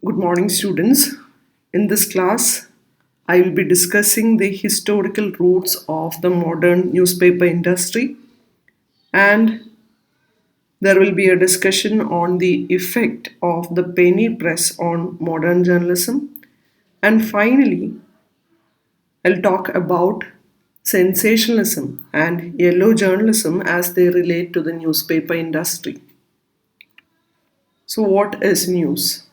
Good morning, students. In this class, I will be discussing the historical roots of the modern newspaper industry, and there will be a discussion on the effect of the penny press on modern journalism. And finally, I'll talk about sensationalism and yellow journalism as they relate to the newspaper industry. So, what is news?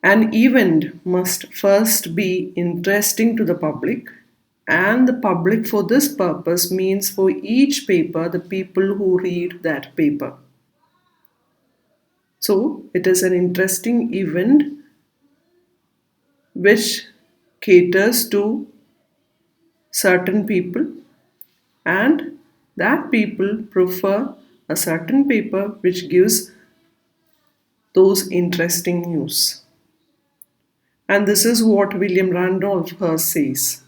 An event must first be interesting to the public, and the public for this purpose means for each paper the people who read that paper. So, it is an interesting event which caters to certain people, and that people prefer a certain paper which gives those interesting news. And this is what William Randolph Hearst says.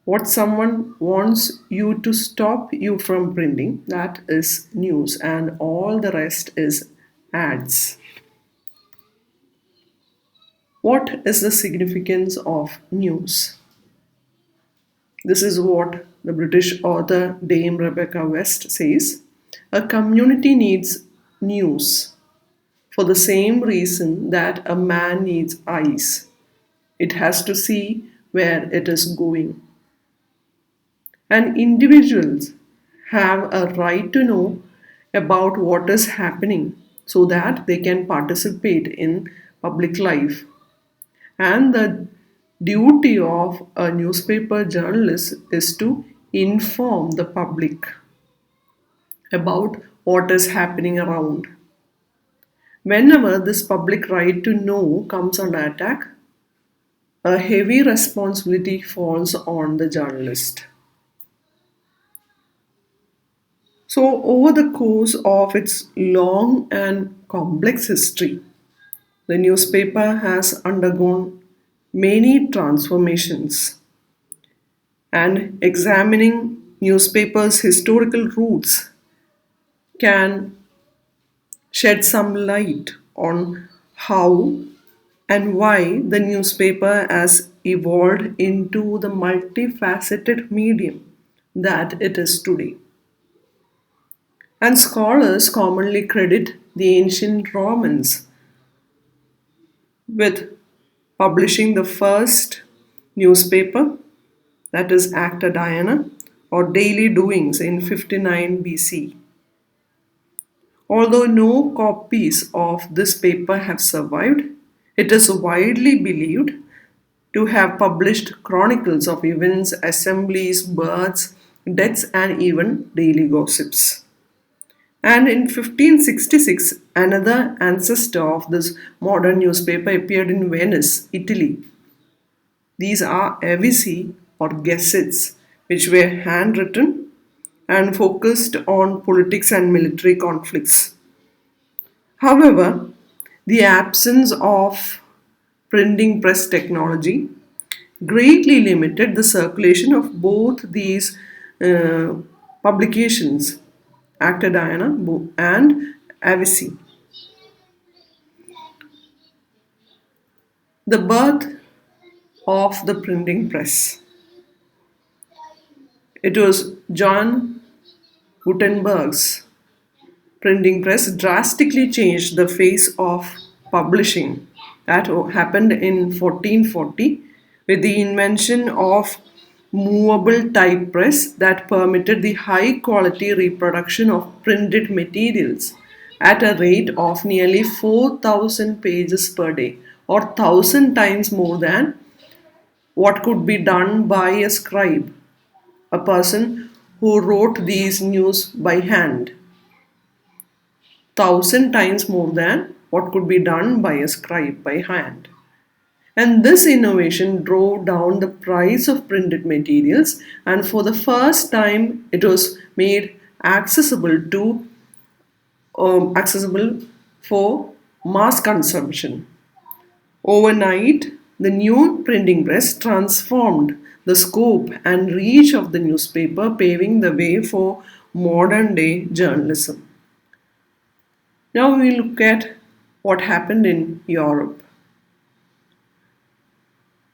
What someone wants you to stop you from printing, that is news, and all the rest is ads. What is the significance of news? This is what the British author Dame Rebecca West says. A community needs news for the same reason that a man needs eyes. It has to see where it is going. And individuals have a right to know about what is happening so that they can participate in public life. And the duty of a newspaper journalist is to inform the public about what is happening around. Whenever this public right to know comes under attack, a heavy responsibility falls on the journalist. So, over the course of its long and complex history, the newspaper has undergone many transformations. And examining newspapers' historical roots can shed some light on how and why the newspaper has evolved into the multifaceted medium that it is today. And scholars commonly credit the ancient Romans with publishing the first newspaper, that is Acta Diana, or Daily Doings in 59 BC. Although no copies of this paper have survived, it is widely believed to have published chronicles of events, assemblies, births, deaths, and even daily gossips. And in 1566, another ancestor of this modern newspaper appeared in Venice, Italy. These are avici or gazettes, which were handwritten and focused on politics and military conflicts. However, the absence of printing press technology greatly limited the circulation of both these uh, publications, Acta Diana and Avici. The birth of the printing press. It was John Gutenberg's printing press drastically changed the face of publishing. That happened in 1440 with the invention of movable type press that permitted the high quality reproduction of printed materials at a rate of nearly 4,000 pages per day, or 1,000 times more than what could be done by a scribe, a person who wrote these news by hand. 1,000 times more than what could be done by a scribe by hand. And this innovation drove down the price of printed materials, and for the first time, it was made accessible for mass consumption. Overnight, the new printing press transformed the scope and reach of the newspaper, paving the way for modern day journalism. Now we look at what happened in Europe.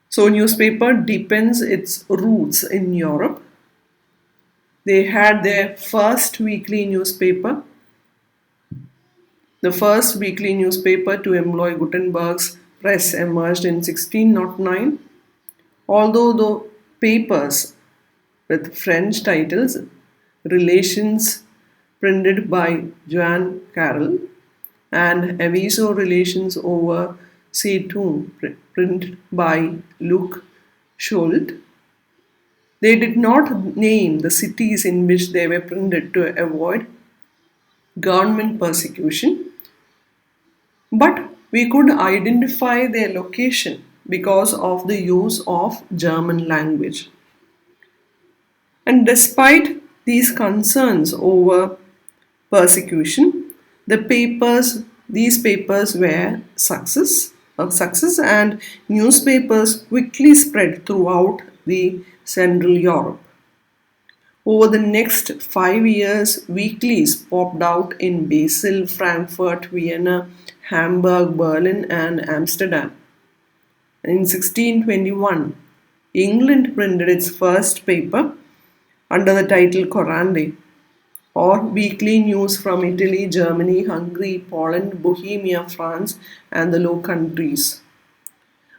So, newspaper deepens its roots in Europe. They had their first weekly newspaper. The first weekly newspaper to employ Gutenberg's press emerged in 1609. Although the papers with French titles, Relations printed by Joan Carroll and Aviso Relations over Seaton printed by Luc Scholt, they did not name the cities in which they were printed to avoid government persecution, but we could identify their location because of the use of German language. And despite these concerns over persecution, these papers were a success, and newspapers quickly spread throughout the Central Europe. Over the next 5 years, weeklies popped out in Basel, Frankfurt, Vienna, Hamburg, Berlin, and Amsterdam. In 1621, England printed its first paper under the title Corande, or weekly news from Italy, Germany, Hungary, Poland, Bohemia, France, and the Low Countries.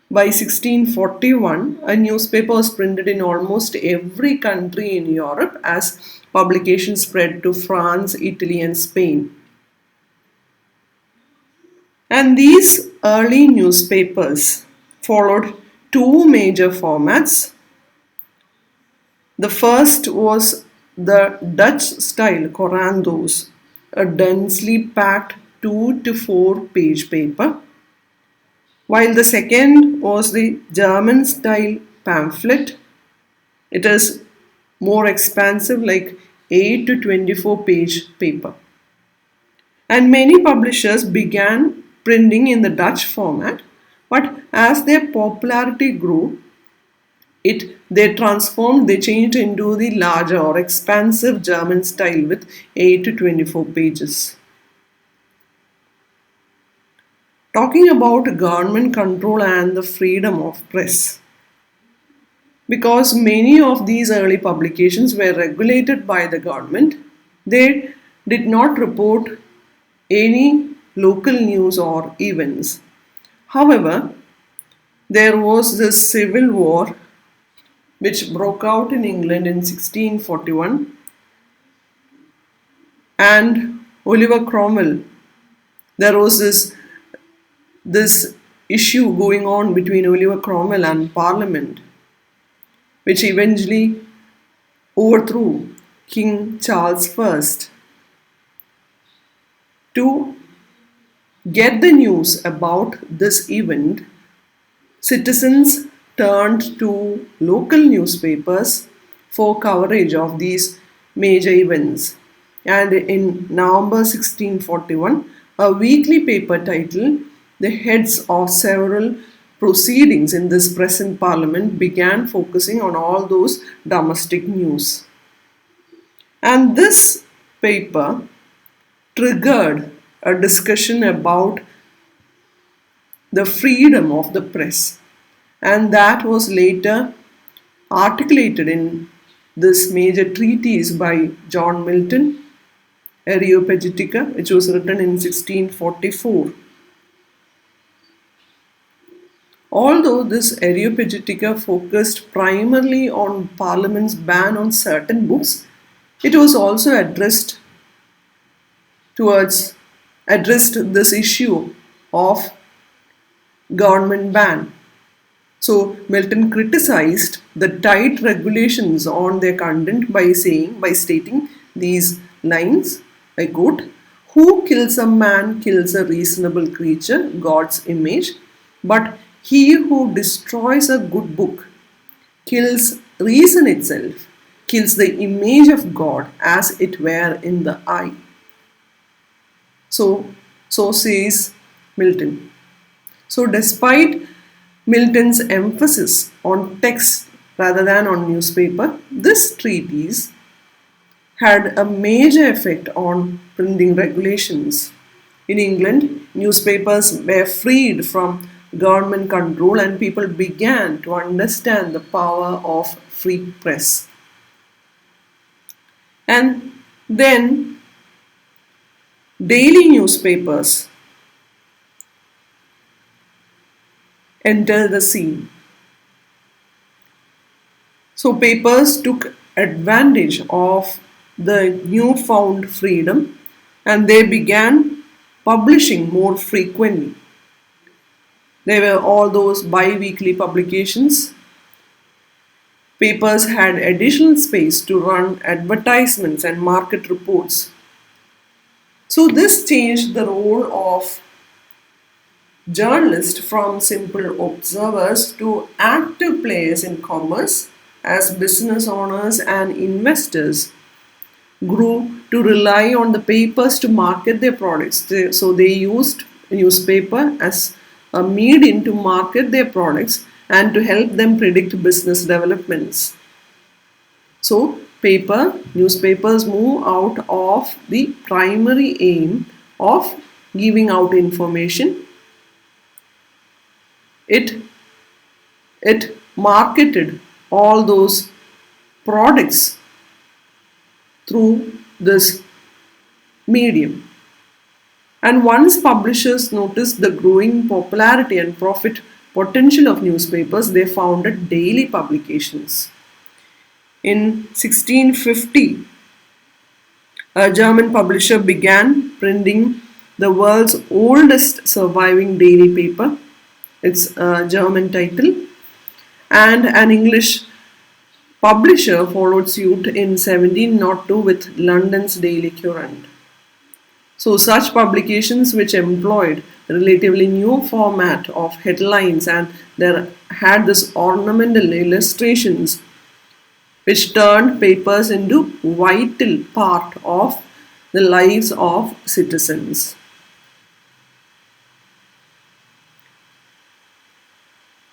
By 1641, a newspaper was printed in almost every country in Europe as publications spread to France, Italy, and Spain. And these early newspapers followed two major formats. The first was the Dutch style Corandos, a densely packed 2 to 4 page paper, while the second was the German style pamphlet. It is more expansive, like 8 to 24 page paper. And many publishers began printing in the Dutch format, but as their popularity grew, they changed into the larger or expansive German style with 8 to 24 pages. Talking about government control and the freedom of press. Because many of these early publications were regulated by the government, they did not report any local news or events. However, there was this civil war which broke out in England in 1641, and Oliver Cromwell. There was this issue going on between Oliver Cromwell and Parliament, which eventually overthrew King Charles I. To get the news about this event, citizens turned to local newspapers for coverage of these major events. And in November 1641, a weekly paper titled The Heads of Several Proceedings in this Present Parliament began focusing on all those domestic news. And this paper triggered a discussion about the freedom of the press, and that was later articulated in this major treatise by John Milton, Areopagitica, which was written in 1644. Although this Areopagitica focused primarily on Parliament's ban on certain books, it was also addressed this issue of government ban. So Milton criticized the tight regulations on their content by stating these lines, I quote, "Who kills a man kills a reasonable creature, God's image, but he who destroys a good book kills reason itself, kills the image of God as it were in the eye." So says Milton. So despite Milton's emphasis on text rather than on newspaper, this treatise had a major effect on printing regulations. In England, newspapers were freed from government control and people began to understand the power of free press. And then daily newspapers entered the scene. So papers took advantage of the newfound freedom and they began publishing more frequently. There were all those bi-weekly publications. Papers had additional space to run advertisements and market reports. So this changed the role of journalists from simple observers to active players in commerce as business owners and investors grew to rely on the papers to market their products. So they used newspaper as a medium to market their products and to help them predict business developments. So newspapers move out of the primary aim of giving out information. It marketed all those products through this medium. And once publishers noticed the growing popularity and profit potential of newspapers, they founded daily publications. In 1650, a German publisher began printing the world's oldest surviving daily paper. It's a German title. And an English publisher followed suit in 1702 with London's Daily Courant. So such publications which employed a relatively new format of headlines and there had this ornamental illustrations which turned papers into vital part of the lives of citizens.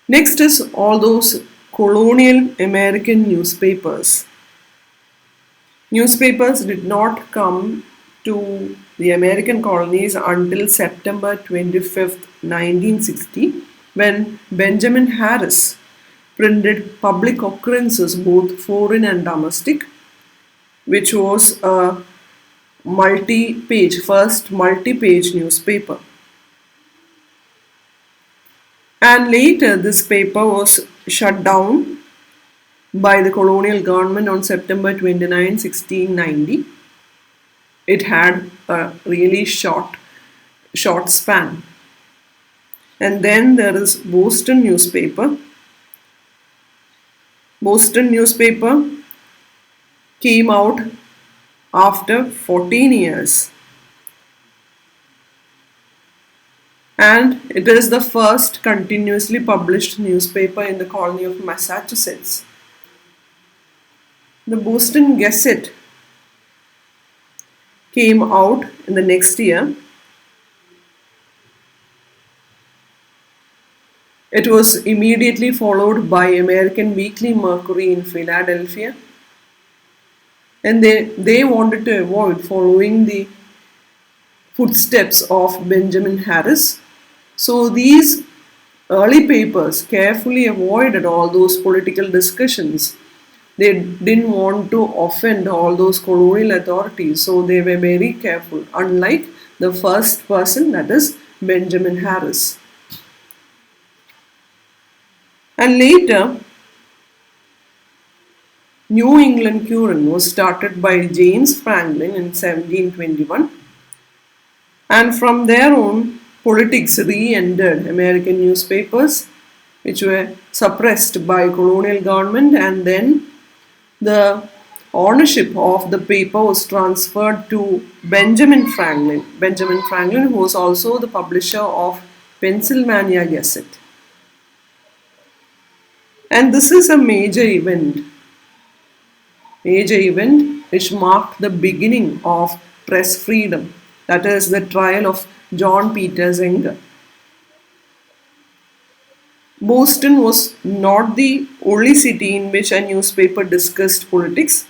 Next is all those colonial American newspapers. Newspapers did not come to the American colonies until September 25th, 1960, when Benjamin Harris printed public occurrences, both foreign and domestic, which was a first multi-page newspaper. And later this paper was shut down by the colonial government on September 29, 1690. It had a really short span. And then there is Boston newspaper. Boston newspaper came out after 14 years. And it is the first continuously published newspaper in the colony of Massachusetts. The Boston Gazette came out in the next year. It was immediately followed by American Weekly Mercury in Philadelphia. And they wanted to avoid following the footsteps of Benjamin Harris. So these early papers carefully avoided all those political discussions. They didn't want to offend all those colonial authorities, so they were very careful, unlike the first person, that is Benjamin Harris. And later, New England Courant was started by James Franklin in 1721. And from there on, politics re-entered American newspapers, which were suppressed by colonial government, and then the ownership of the paper was transferred to Benjamin Franklin. Benjamin Franklin, who was also the publisher of Pennsylvania Gazette. And this is a major event which marked the beginning of press freedom. That is the trial of John Peter Zenger. Boston was not the only city in which a newspaper discussed politics.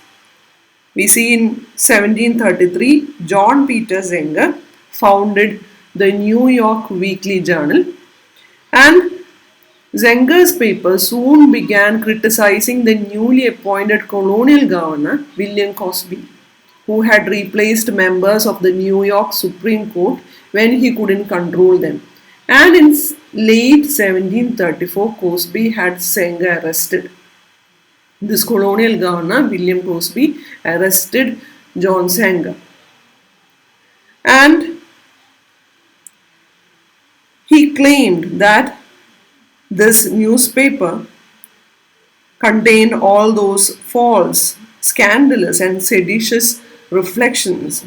We see in 1733, John Peter Zenger founded the New York Weekly Journal, and Zenger's paper soon began criticizing the newly appointed colonial governor, William Cosby, who had replaced members of the New York Supreme Court when he couldn't control them. And in late 1734, Cosby had Zenger arrested. This colonial governor, William Cosby, arrested John Zenger. And he claimed that this newspaper contained all those false, scandalous, and seditious reflections.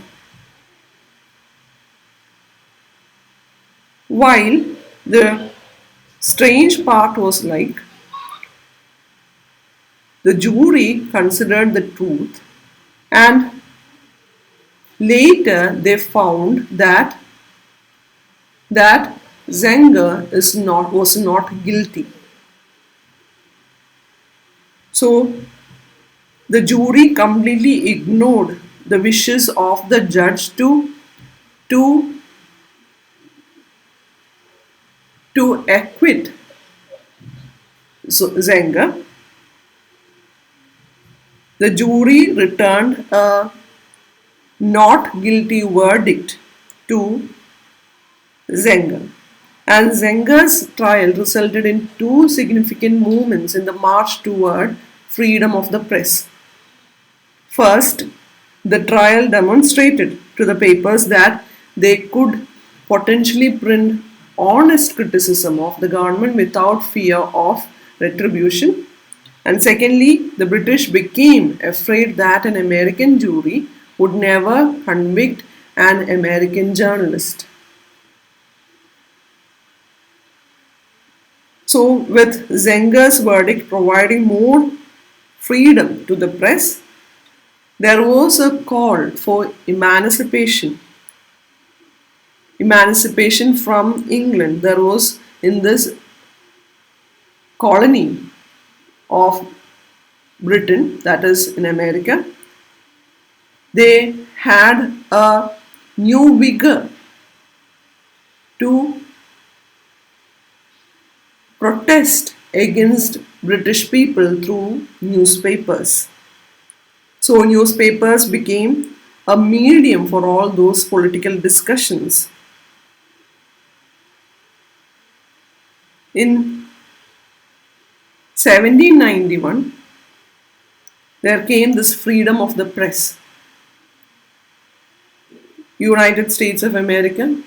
While the strange part was like the jury considered the truth, and later they found that Zenger was not guilty. So the jury completely ignored the wishes of the judge to acquit Zenger. The jury returned a not guilty verdict to Zenger. And Zenger's trial resulted in two significant movements in the march toward freedom of the press. First, the trial demonstrated to the papers that they could potentially print honest criticism of the government without fear of retribution. And secondly, the British became afraid that an American jury would never convict an American journalist. So, with Zenger's verdict providing more freedom to the press, there was a call for emancipation from England. There was in this colony of Britain, that is in America, they had a new vigor to protest against British people through newspapers. So newspapers became a medium for all those political discussions. In 1791, there came this freedom of the press. United States of America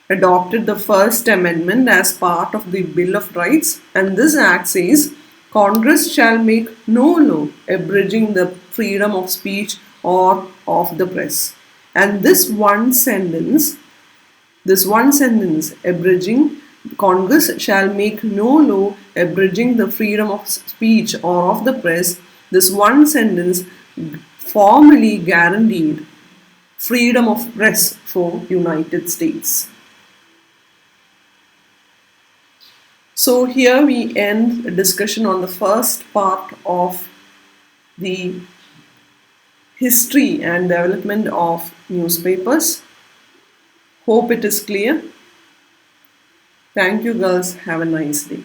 adopted the First Amendment as part of the Bill of Rights, and this act says Congress shall make no law abridging the freedom of speech or of the press. And this one sentence, abridging, Congress shall make no law abridging the freedom of speech or of the press, this one sentence formally guaranteed freedom of press for United States. So here we end a discussion on the first part of the history and development of newspapers. Hope it is clear. Thank you girls. Have a nice day.